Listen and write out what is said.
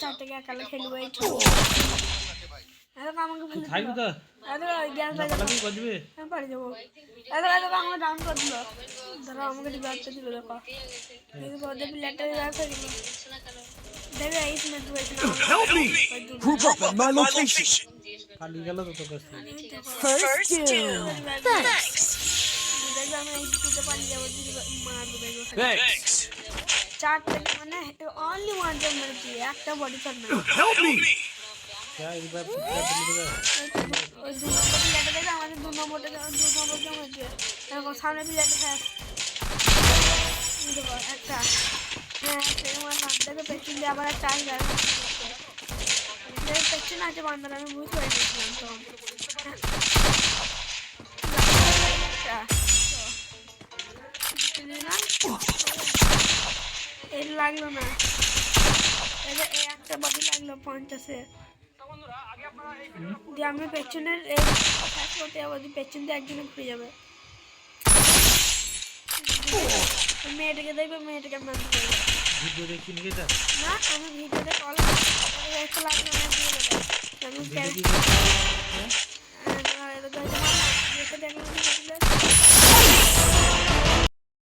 চারটে একালে খেলবো এই আমাকে থাকবি তো গ্যাস বাজবে পারি যাবো আমাকে ডাউন করে দিল ধরো আমাকে রিভাইভটা দিল দেখো প্লেয়ারটা রিভাইভ হয়ে গেল দেখবে এই সময় Help me! Group up at my location. খালি গেল তো তোর কাছে First kill. Thanks. দেখবে আমি এই দুটো পালিয়ে যাবো মারবো দেখবো Thanks. চারটে মানে অনলি ওয়ান জন মেরেছি একটা বডি শট মেরে Help me! क्या एक बार ওই দু নম্বর প্লেয়ারটা দেখবে আমাদের দু নম্বর জন হয়েছে এরকম সামনে প্লেয়ারটা হ্যাঁ দেখো একটা হ্যাঁ সেরকম মারলাম দেখো পেছন দিয়ে আবার একটা আসবে পেছনে আছে বান্দার আমি বুঝতে পারি নিয়েছিলাম তো এর লাগলো না একটা বডি লাগলো 50-এ দিয়ে আমি পেছনের পেছন দিয়ে একজনে ঘুরে যাবে মেয়েটাকে দেখবে মেয়েটাকে মারতে পারবে ভিডিও দেখি নিয়ে যা না আমি ভিডিওতে কল একটা লাগলো না দিয়ে দেবে আমি দেখলাম